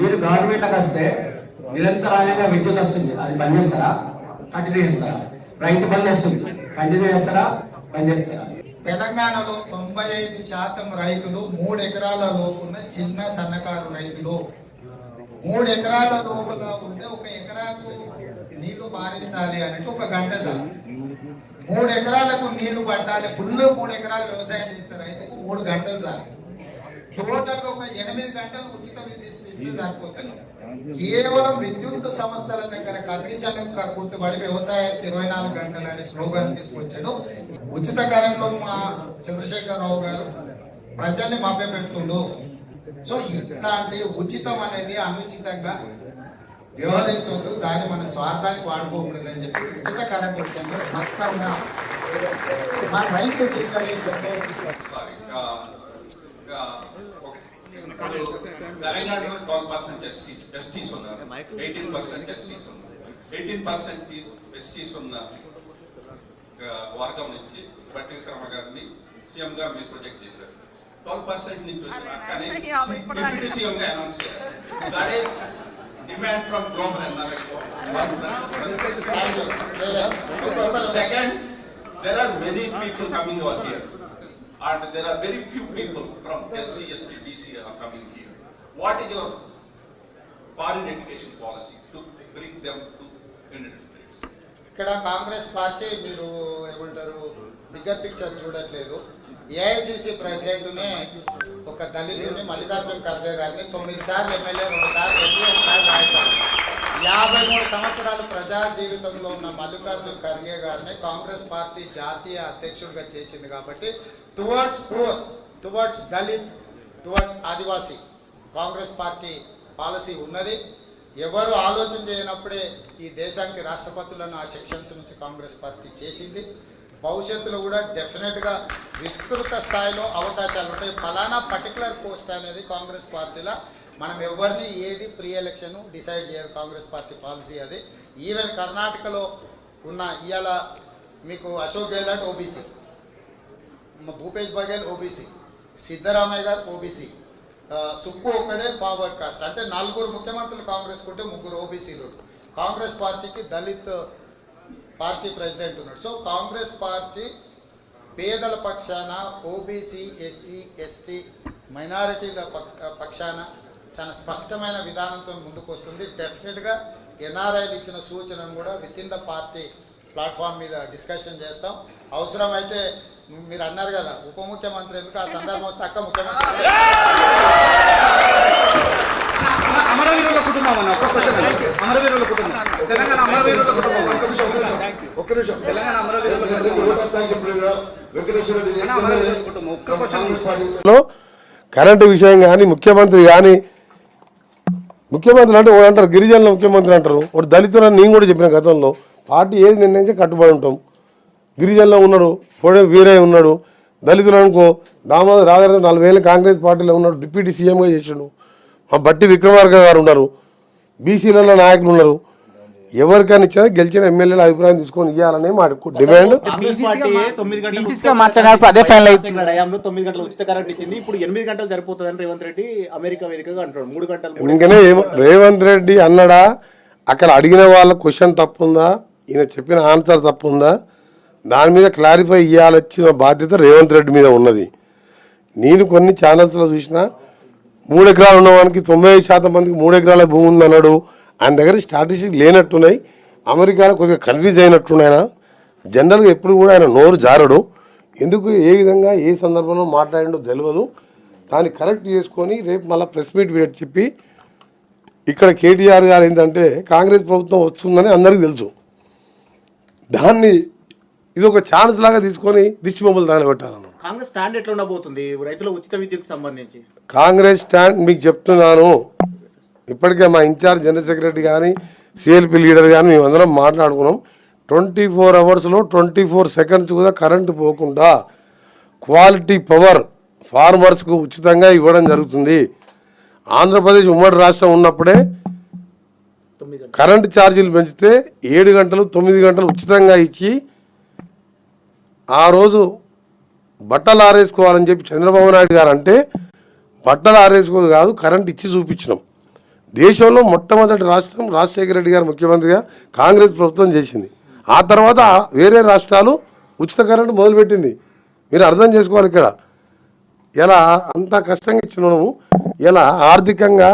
మీరు గవర్నమెంట్కి వస్తే నిరంతరాయంగా విద్యుత్ వస్తుంది, అది బంద్ చేస్తారా కంటిన్యూ చేస్తారా? రైతు బంద్ వస్తుంది, కంటిన్యూ చేస్తారా బంద్ చేస్తారా? తెలంగాణలో 95% రైతులు 3 ఎకరాల లోపున్న చిన్న సన్నకారు రైతులు. 3 ఎకరాల లోపల ఉంటే 1 ఎకరాకు నీళ్లు పారించాలి అంటే 1 గంట చాలు. 3 ఎకరాలకు నీళ్లు పట్టాలి, ఫుల్ 3 ఎకరాలు వ్యవసాయం చేస్తే రైతుకు 3 గంటలు చాలు. టోటల్ ఒక 8 గంటలు ఉచిత విద్యుత్ ఇస్తే సరిపోతుంది. కేవలం విద్యుత్ సంస్థల దగ్గర కమిషన్ కట్టుబడి వ్యవసాయం 24 గంటలు అనే స్లోగన్ తీసుకొచ్చాడు. ఉచిత కరెంట్లో మా చంద్రశేఖరరావు గారు ప్రజల్ని మభ్యపెడుతుండు. సో ఇట్లాంటి ఉచితం అనేది అనుచితంగా వ్యవహరించొద్దు, దాన్ని మన స్వార్థానికి వాడుకోకూడదని చెప్పి ఉచిత కరెంట్ విషయంలో స్పష్టంగా మా రైతు డిక్లరేషన్లో తెలంగాణలో 12% ఎస్టీస్ ఉన్నారు, 18% ఎస్సీస్ ఉన్నారు. 18% ఎస్సీస్ ఉన్న వర్గం నుంచి బట్టి విక్రమ గారిని సీఎం గా మీరు ప్రొజెక్ట్ చేశారు. 12% నుంచి వచ్చిన కానీ డిప్యూటీ సీఎం గా అనౌన్స్ చేశారు. డిమాండ్ ఫ్రమ్ గ్లోబల్ అన్నారు. Second, there are many people coming over here. And there are very few people from SC, ST, BC are coming here. What is your foreign education policy to bring them to United States? ఇక్కడ Congress party మీరు ఏమంటారు bigger picture చూడట్లేదు. AICC ప్రెసిడెంట్నే ఒక దళితుని మల్లికార్జున ఖర్గే గారిని 9 సార్లు MLA, 2 సార్లు MP, 1 సారి రాజ్యసభ 53 సంవత్సరాలు ప్రజా జీవితంలో ఉన్న మల్లికార్జున ఖర్గే గారిని కాంగ్రెస్ పార్టీ జాతీయ అధ్యక్షుడిగా చేసింది. కాబట్టి towards poor, towards Dalit, towards Adivasi Congress party policy ఉన్నది. ఎవరు ఆలోచన చేయనప్పుడే ఈ దేశానికి రాష్ట్రపతులను ఆ సెక్షన్స్ నుంచి కాంగ్రెస్ పార్టీ చేసింది. భవిష్యత్తులో కూడా డెఫినెట్గా విస్తృత స్థాయిలో అవకాశాలు ఉంటాయి. ఫలానా పర్టికులర్ పోస్ట్ అనేది కాంగ్రెస్ పార్టీలో మనం ఎవరిని ఏది ప్రీ ఎలక్షన్ డిసైడ్ చేయదు. కాంగ్రెస్ పార్టీ పాలసీ అది. ఈవెన్ కర్ణాటకలో ఉన్న ఇవాళ మీకు అశోక్ గెహ్లాట్ ఓబీసీ, భూపేష్ బఘేల్ ఓబీసీ, సిద్ధరామయ్య గారు ఓబీసీ, సుక్కు ఒక్కడే ఫార్వర్డ్ కాస్ట్. అంటే 4 ముఖ్యమంత్రులు కాంగ్రెస్ ఉంటే 3 ఓబీసీలు. కాంగ్రెస్ పార్టీకి దళిత్ పార్టీ ప్రెసిడెంట్ ఉన్నాడు. సో కాంగ్రెస్ పార్టీ పేదల పక్షాన, ఓబీసీ, ఎస్సీ, ఎస్టీ, మైనారిటీల పక్షాన చాలా స్పష్టమైన విధానంతో ముందుకు వస్తుంది. డెఫినెట్గా ఎన్ఆర్ఐలు ఇచ్చిన సూచనను కూడా with in the party platform మీద డిస్కషన్ చేస్తాం. అవసరమైతే మీరు అన్నారు కదా ఉప ముఖ్యమంత్రి ఎందుకు, ఆ సందర్భం వస్తే అక్క ముఖ్యమంత్రి అమరవీరుల కుటుంబం అన్న ఒక క్వశ్చన్. అమరవీరుల కుటుంబం, తెలంగాణ అమరవీరుల కుటుంబం. ఒక్క నిమిషం. తెలంగాణ అమరవీరుల కుటుంబం ఒక్క క్వశ్చన్. కరెంటు విషయం కానీ ముఖ్యమంత్రి కానీ, ముఖ్యమంత్రి అంటే ఒకటి అంటారు గిరిజనుల ముఖ్యమంత్రి అంటారు, ఒకటి దళితులని నేను కూడా చెప్పిన గతంలో. పార్టీ ఏది నిర్ణయించి కట్టుబడి ఉంటాం. గిరిజనులో ఉన్నాడు, పొడే వీరయ్య ఉన్నాడు. దళితులు అనుకో దామోదర్ రాజారావు 4 ఏళ్ళు కాంగ్రెస్ పార్టీలో ఉన్నాడు, డిప్యూటీ సీఎంగా చేసాడు. మా బట్టి విక్రమార్క గారు ఉన్నారు, బీసీలలో నాయకులు ఉన్నారు. ఎవరికైనా ఇచ్చినా గెలిచిన ఎమ్మెల్యేల అభిప్రాయం తీసుకొని ఇవ్వాలని మా డిమాండ్. మాట్లాడినప్పుడు అదే ఫైనల్ అవుతుంది. 9 గంటల ఉచిత కరెంట్ ఇచ్చింది, ఇప్పుడు 8 గంటలు సరిపోతుందని రేవంత్ రెడ్డి అమెరికా వేదికగా అంటాడు. 3 గంటలు ఇంకనే రేవంత్ రెడ్డి అన్నాడా? అక్కడ అడిగిన వాళ్ళ క్వశ్చన్ తప్పుందా, ఈయన చెప్పిన ఆన్సర్ తప్పుందా, దాని మీద క్లారిఫై ఇవ్వాల్సిన బాధ్యత రేవంత్ రెడ్డి మీద ఉన్నది. నేను కొన్ని ఛానల్స్లో చూసినా 3 ఎకరాలు ఉన్నవానికి 95% మందికి 3 ఎకరాల భూమి ఉందన్నాడు. ఆయన దగ్గర స్టాటిస్టిక్ లేనట్టున్నాయి. అమెరికాలో కొద్దిగా కన్ఫ్యూజ్ అయినట్టున్నాయన. జనరల్గా ఎప్పుడు కూడా ఆయన నోరు జారడు. ఎందుకు ఏ విధంగా ఏ సందర్భంలో మాట్లాడిండో తెలియదు. దాన్ని కరెక్ట్ చేసుకొని రేపు మళ్ళీ ప్రెస్ మీట్ పెట్టి చెప్పి ఇక్కడ కేటీఆర్ గారు ఏంటంటే కాంగ్రెస్ ప్రభుత్వం వస్తుందని అందరికీ తెలుసు. దాన్ని ఇది ఒక ఛాన్స్ లాగా తీసుకొని దిష్టి బొమ్మలు తగలబెట్టాలను. కాంగ్రెస్ స్టాండ్ ఎట్లా ఉండబోతుంది రైతుల ఉచిత విద్యుత్కు సంబంధించి? కాంగ్రెస్ స్టాండ్ మీకు చెప్తున్నాను. ఇప్పటికే మా ఇన్ఛార్జ్ జనరల్ సెక్రటరీ కానీ సిఎల్పి లీడర్ కానీ మేమందరం మాట్లాడుకున్నాం. 24 అవర్స్లో 24 సెకండ్స్ కూడా కరెంటు పోకుండా క్వాలిటీ పవర్ ఫార్మర్స్కు ఉచితంగా ఇవ్వడం జరుగుతుంది. ఆంధ్రప్రదేశ్ ఉమ్మడి రాష్ట్రం ఉన్నప్పుడే కరెంటు ఛార్జీలు పెంచితే 7 గంటలు 9 గంటలు ఉచితంగా ఇచ్చి ఆ రోజు బట్టలు ఆరేసుకోవాలని చెప్పి చంద్రబాబు నాయుడు గారు అంటే బట్టలు ఆరేసుకోదు కాదు కరెంట్ ఇచ్చి చూపించినాం. దేశంలో మొట్టమొదటి రాష్ట్రం రాజశేఖర రెడ్డి గారు ముఖ్యమంత్రిగా కాంగ్రెస్ ప్రభుత్వం చేసింది. ఆ తర్వాత వేరే రాష్ట్రాలు ఉచిత కరెంటు మొదలుపెట్టింది. మీరు అర్థం చేసుకోవాలి. ఇక్కడ ఇలా అంత కష్టంగా ఇచ్చినాము. ఇలా ఆర్థికంగా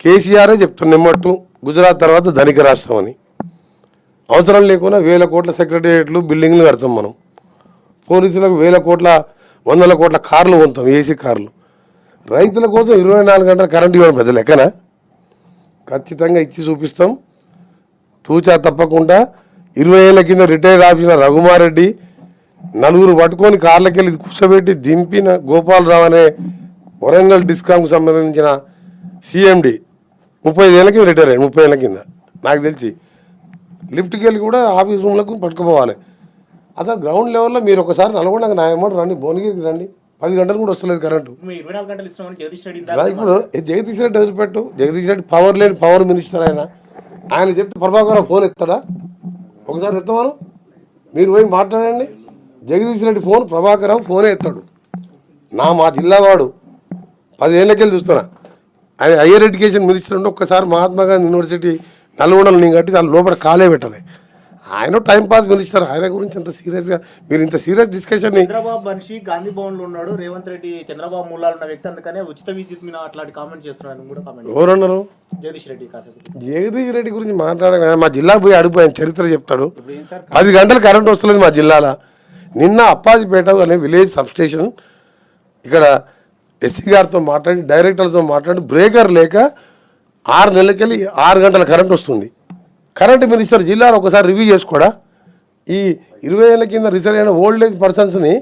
కేసీఆరే చెప్తున్నట్టు గుజరాత్ తర్వాత ధనిక రాష్ట్రం అని. అవసరం లేకుండా 1000 కోట్ల సెక్రటేరియట్లు బిల్డింగ్లు కడతాం మనం. పోలీసులకు 1000 కోట్ల 100 కోట్ల కార్లు కొంటాం, ఏసీ కార్లు. రైతుల కోసం 24 గంటల కరెంటు ఇవ్వడం పెద్ద లెక్కన? ఖచ్చితంగా ఇచ్చి చూపిస్తాం. తూచా తప్పకుండా 20 ఏళ్ళ కింద రిటైర్ ఆఫీసర్ రఘుమారెడ్డి నలుగురు పట్టుకొని కార్లకెళ్ళి కూర్చోబెట్టి దింపిన గోపాలరావు అనే వరంగల్ డిస్కామ్కి సంబంధించిన సిఎండి 35 ఏళ్ళ కింద రిటైర్ అయ్యాడు. 30 ఏళ్ళ కింద నాకు తెలిసి లిఫ్ట్కి వెళ్ళి కూడా ఆఫీస్ రూమ్లకు పట్టుకుపోవాలి. అసలు గ్రౌండ్ లెవెల్లో మీరు ఒకసారి నల్గొండకు నా అమౌంట్ రండి, భువనగిరికి రండి. 10 గంటలు కూడా వస్తలేదు కరెంటు. ఇప్పుడు జగదీష్ రెడ్డి వదిలిపెట్టు. జగదీష్ రెడ్డి పవర్ లేని పవర్ మినిస్టర్. ఆయన చెప్తే ప్రభాకర్ ఫోన్ ఎత్తాడా? ఒకసారి ఎత్తమాను, మీరు పోయి మాట్లాడండి. జగదీష్ రెడ్డి ఫోన్ ప్రభాకర్ ఫోనే ఎత్తాడు. మా జిల్లా వాడు 10 ఏళ్ళకెళ్ళి చూస్తున్నా. ఆయన హయ్యర్ ఎడ్యుకేషన్ మినిస్టర్ ఉంటే ఒక్కసారి మహాత్మా గాంధీ యూనివర్సిటీ నల్గొండలు నేను కట్టి దాని లోపల కాలే పెట్టలే. ఆయన టైంపాస్ మినిస్టర్. ఆయన గురించి అంత సీరియస్గా మీరు ఇంత సీరియస్ డిస్కషన్. చంద్రబాబు మనిషి గాంధీ భవన్ లో ఉన్నాడు, రేవంత్ రెడ్డి చంద్రబాబు మూలాలు ఉన్న వ్యక్తి, అందుకనే ఉచిత విద్యుత్ మీద అట్లాంటి కామెంట్ చేస్తున్నాను కూడా. కామెంట్ ఎవరన్నారు? జగదీష్ రెడ్డి. జగదీష్ రెడ్డి గురించి మాట్లాడగా మా జిల్లాకు పోయి అడిగిపోయాను, చరిత్ర చెప్తాడు. 10 గంటలు కరెంట్ వస్తలేదు మా జిల్లాలో. నిన్న అప్పాజిపేట అనే విలేజ్ సబ్స్టేషన్ ఇక్కడ ఎస్సీ గారితో మాట్లాడి డైరెక్టర్లతో మాట్లాడి బ్రేకర్ లేక 6 నెలలకెళ్ళి 6 గంటల కరెంట్ వస్తుంది. కరెంట్ మినిస్టర్ జిల్లాలో ఒకసారి రివ్యూ చేసుకోడా? ఈ 20 ఏళ్ళ కింద రిసైర్ అయిన ఓల్డ్ ఏజ్ పర్సన్స్ని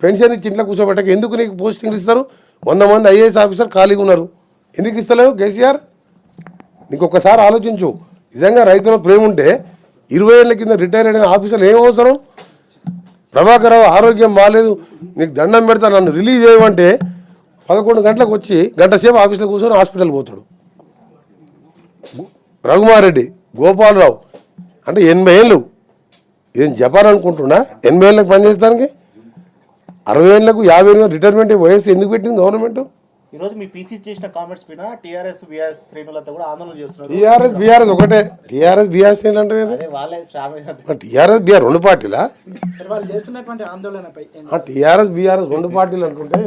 పెన్షన్ ఇచ్చి ఇంట్లో కూర్చోబెట్టక ఎందుకు నీకు పోస్టింగ్లు ఇస్తారు? 100 మంది ఐఏఎస్ ఆఫీసర్ ఖాళీగా ఉన్నారు, ఎందుకు ఇస్తలేవు కేసీఆర్? నీకు ఒక్కసారి ఆలోచించు. నిజంగా రైతుల ప్రేమ ఉంటే 20 ఏళ్ళ కింద రిటైర్ అయిన ఆఫీసర్లు ఏం అవసరం? ప్రభాకర్ రావు ఆరోగ్యం బాగాలేదు, నీకు దండం పెడతా నన్ను రిలీజ్ చేయమంటే 11 గంటలకు వచ్చి గంట సేపు ఆఫీస్లో కూర్చొని హాస్పిటల్ పోతాడు. రఘుమారెడ్డి, గోపాలరావు అంటే 80 ఏళ్ళు. ఏం జపాన్ అనుకుంటున్నా? 80 ఏళ్ళకి పనిచేస్తానికి 60 ఏళ్ళకు 50 ఏళ్ళ రిటైర్మెంట్ వయసు ఎందుకు పెట్టింది గవర్నమెంట్? ఈ రోజు మీ పీసీ చేసిన కామెంట్స్ పైన టీఆర్ఎస్ బీఆర్ఎస్ శ్రేణులంతా కూడా ఆందోళన చేస్తున్నారు. టీఆర్ఎస్ బీఆర్ఎస్ ఒకటే. టీఆర్ఎస్ బీఆర్ఎస్ ఏంటంటే టీఆర్ఎస్ బీఆర్ 2 పార్టీలా? వాళ్ళు చేస్తున్నటువంటి ఆందోళనపై టీఆర్ఎస్ బీఆర్ఎస్ 2 పార్టీలు అనుకుంటే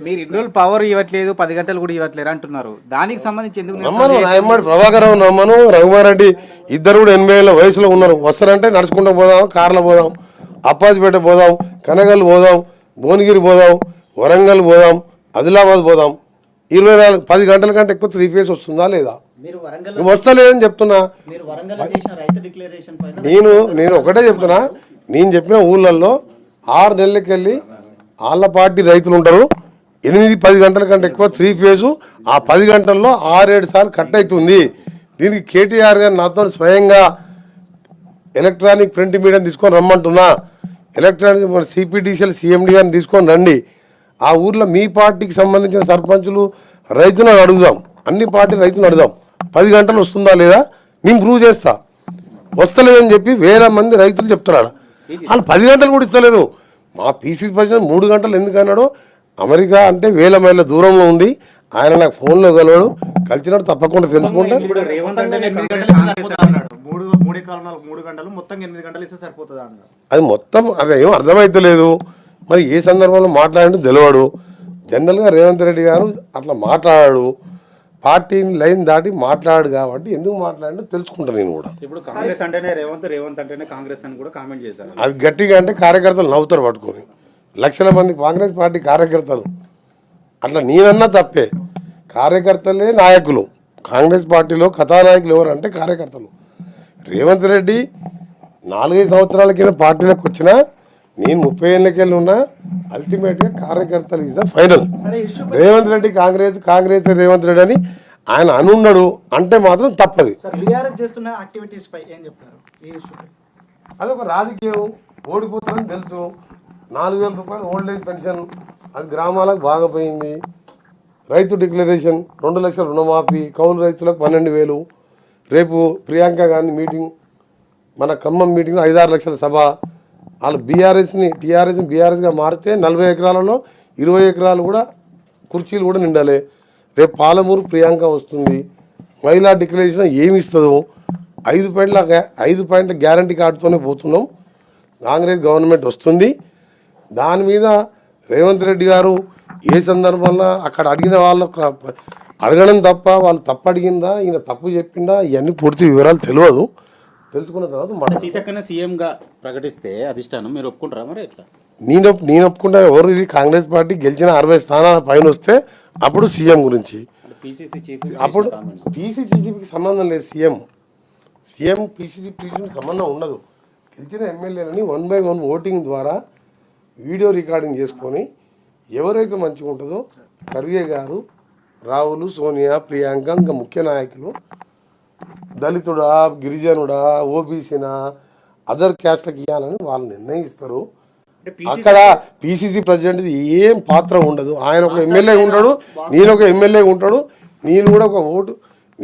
మీరు ఇన్ని రోజులు పవర్ ఇవ్వట్లేదు, 10 గంటలు కూడా ఇవ్వట్లేరు అంటున్నారు. దానికి సంబంధించి ఎందుకు నమ్మను? నాయమ్మడి ప్రభాకర్ రావు నమ్మను, రఘుమారెడ్డి ఇద్దరు కూడా 80 ఏళ్ళ వయసులో ఉన్నారు. వస్తారంటే నడుచుకుంటూ పోదాం, కార్లో పోదాం, అప్పాజిపేట పోదాం, కనగల్ పోదాం, భువనగిరి పోదాం, వరంగల్ పోదాం, ఆదిలాబాద్ పోదాం. 10 గంటల కంటే ఎక్కువ 3 ఫేజ్ వస్తుందా లేదా? నువ్వు వస్తలేదని చెప్తున్నా. నేను ఒకటే చెప్తున్నా, నేను చెప్పిన ఊళ్ళల్లో 6 నెలలకి వెళ్ళి వాళ్ళ పార్టీ రైతులు ఉంటారు. 8-10 గంటల కంటే ఎక్కువ 3 ఫేజు. ఆ 10 గంటల్లో 6-7 సార్లు కట్ అవుతుంది. దీనికి కేటీఆర్ గారు నాతో స్వయంగా ఎలక్ట్రానిక్ ప్రింట్ మీడియా తీసుకొని రమ్మంటున్నా. ఎలక్ట్రానిక్ సిపిడిసిఎల్ సిఎండి గారిని తీసుకొని రండి. ఆ ఊర్లో మీ పార్టీకి సంబంధించిన సర్పంచులు రైతులను అడుగుదాం, అన్ని పార్టీ రైతులను అడుగుదాం. 10 గంటలు వస్తుందా లేదా నేను ప్రూవ్ చేస్తా. వస్తలేదని చెప్పి 1000 మంది రైతులు చెప్తున్నాడు. వాళ్ళు 10 గంటలు కూడా ఇస్తలేరు. మా పీసీ ప్రెసిడెంట్ 3 గంటలు ఎందుకు అన్నాడో, అమెరికా అంటే 1000 మైళ్ళ దూరంలో ఉంది. ఆయన నాకు ఫోన్లో కలవాడు, కలిసినాడు, తప్పకుండా తెలుసుకుంటా. అది మొత్తం అదేం అర్థమైతలేదు. మరి ఏ సందర్భంలో మాట్లాడినట్టు తెలియడు. జనరల్గా రేవంత్ రెడ్డి గారు అట్లా మాట్లాడాడు, పార్టీని లైన్ దాటి మాట్లాడు కాబట్టి ఎందుకు మాట్లాడినో తెలుసుకుంటాను నేను కూడా. ఇప్పుడు కాంగ్రెస్ అంటేనే రేవంత్ అంటేనే కాంగ్రెస్ అని కూడా కామెంట్ చేశారు. అది గట్టిగా అంటే కార్యకర్తలు నవ్వుతారు పట్టుకొని. లక్షల మంది కాంగ్రెస్ పార్టీ కార్యకర్తలు అట్లా నేనన్నా తప్పే. కార్యకర్తలే నాయకులు. కాంగ్రెస్ పార్టీలో కథానాయకులు ఎవరు అంటే కార్యకర్తలు. రేవంత్ రెడ్డి 4-5 సంవత్సరాల కింద పార్టీలోకి వచ్చినా, నేను 30 ఏళ్ళకెళ్ళి ఉన్నా, అల్టిమేట్గా కార్యకర్తలు is the final. Revanth Reddy Congress Revanth Reddy అని ఆయన అనున్నాడు అంటే మాత్రం తప్పది. అదొక రాజకీయం. ఓడిపోతారని తెలుసు. 4000 రూపాయలు ఓల్డ్ ఏజ్ పెన్షన్ అది గ్రామాలకు బాగా పోయింది. రైతు డిక్లరేషన్ 2 లక్షల రుణమాఫీ, కౌలు రైతులకు 12,000. రేపు ప్రియాంక గాంధీ మీటింగ్, మన ఖమ్మం మీటింగ్లో 5-6 లక్షల సభ. వాళ్ళు టీఆర్ఎస్ని బీఆర్ఎస్గా మారితే 40 ఎకరాలలో 20 ఎకరాలు కూడా కుర్చీలు కూడా నిండాలి. రేపు పాలమూరు ప్రియాంక వస్తుంది, మహిళా డిక్లరేషన్ ఏమి ఇస్తుందో 5 పాయింట్ల గ్యారంటీ కార్డుతోనే పోతున్నాం. కాంగ్రెస్ గవర్నమెంట్ వస్తుంది. దాని మీద రేవంత్ రెడ్డి గారు ఏ సందర్భంలో అక్కడ అడిగిన వాళ్ళకు అడగడం తప్ప వాళ్ళు తప్పు అడిగిందా, ఈయన తప్పు చెప్పిందా, ఇవన్నీ పూర్తి వివరాలు తెలియదు. తెలుసుకున్న తర్వాత సీతక్కన సీఎంగా ప్రకటిస్తే అధిష్టానం మీరు ఒప్పుకుంటారా మరి ఎట్లా? నేను ఒప్పుకుంటా. ఎవరు ఇది కాంగ్రెస్ పార్టీ గెలిచిన 60 స్థానాల పైన వస్తే అప్పుడు సీఎం గురించి, పిసిసి చీఫ్ అప్పుడు పిసిసి చీఫ్కి సంబంధం లేదు. సీఎం పిసిసి చీఫ్కి సంబంధం ఉండదు. గెలిచిన ఎమ్మెల్యేలని 1 by 1 ఓటింగ్ ద్వారా వీడియో రికార్డింగ్ చేసుకొని ఎవరైతే మంచిగా ఉంటుందో ఖర్గే గారు, రాహుల్, సోనియా, ప్రియాంక, ఇంకా ముఖ్య నాయకులు దళితుడా, గిరిజనుడా, ఓబీసీనా, అదర్ క్యాస్ట్లకు ఇవ్వాలని వాళ్ళు నిర్ణయిస్తారు. అక్కడ పిసిసి ప్రెసిడెంట్ ఏం పాత్ర ఉండదు. ఆయన ఒక ఎమ్మెల్యే ఉంటాడు, నేను ఒక ఎమ్మెల్యే ఉంటాడు, నేను కూడా ఒక ఓటు,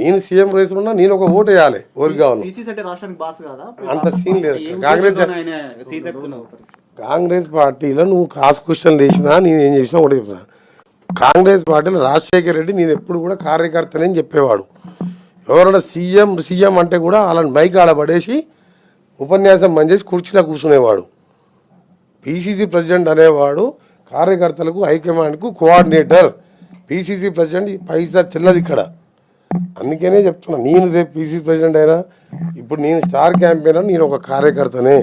నేను సీఎం రేసు ఉన్నా నేను ఒక ఓటు వేయాలి ఎవరికి కావాలి. అంత సీన్ లేదు. కాంగ్రెస్ పార్టీలో నువ్వు కాస్ క్వశ్చన్ వేసినా నేను ఏం చేసినా ఒకటి చెప్తున్నా. కాంగ్రెస్ పార్టీలో రాజశేఖర్ రెడ్డి నేను ఎప్పుడు కూడా కార్యకర్తనే చెప్పేవాడు. ఎవరైనా సీఎం అంటే కూడా అలాంటి మైక్ ఆడబడేసి ఉపన్యాసం బంద్ చేసి కుర్చీలో కూర్చునేవాడు. పిసిసి ప్రెసిడెంట్ అనేవాడు కార్యకర్తలకు, హైకమాండ్కు కోఆర్డినేటర్. పిసిసి ప్రెసిడెంట్ పైసా చెల్లదు ఇక్కడ. అందుకనే చెప్తున్నా, నేను రేపు పిసిసి ప్రెసిడెంట్ అయినా, ఇప్పుడు నేను స్టార్ క్యాంపెయినర్, నేను ఒక కార్యకర్తనే.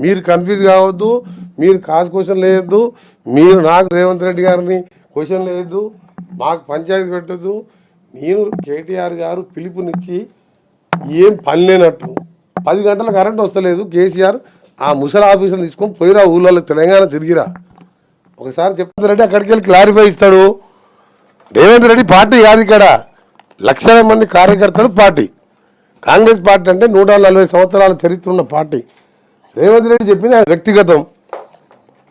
మీరు కన్ఫ్యూజ్ కావద్దు, మీరు కాస్ క్వశ్చన్ లేదు, మీరు నాకు రేవంత్ రెడ్డి గారిని క్వశ్చన్ లేదు, మాకు పంచాయతీ పెట్టద్దు. నేను కేటీఆర్ గారు పిలుపునిచ్చి ఏం పని లేనట్టు 10 గంటల కరెంట్ వస్తలేదు, కేసీఆర్ ఆ ముసలి ఆఫీసులు తీసుకొని పోయిరా ఊళ్ళో తెలంగాణ తిరిగిరా. ఒకసారి చెప్తుంది రెడ్డి అక్కడికి వెళ్ళి క్లారిఫై ఇస్తాడు. రేవంత్ రెడ్డి పార్టీ కాదు, ఇక్కడ లక్షల మంది కార్యకర్తలు పార్టీ. కాంగ్రెస్ పార్టీ అంటే 140 సంవత్సరాల చరిత్ర ఉన్న పార్టీ. రేవంత్ రెడ్డి చెప్పింది ఆయన వ్యక్తిగతం,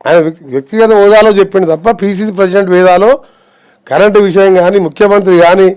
ఆయన వ్యక్తిగత హోదాలో చెప్పింది తప్ప పిసిసి ప్రెసిడెంట్ వేదాలో కరెంటు విషయం కానీ, ముఖ్యమంత్రి కానీ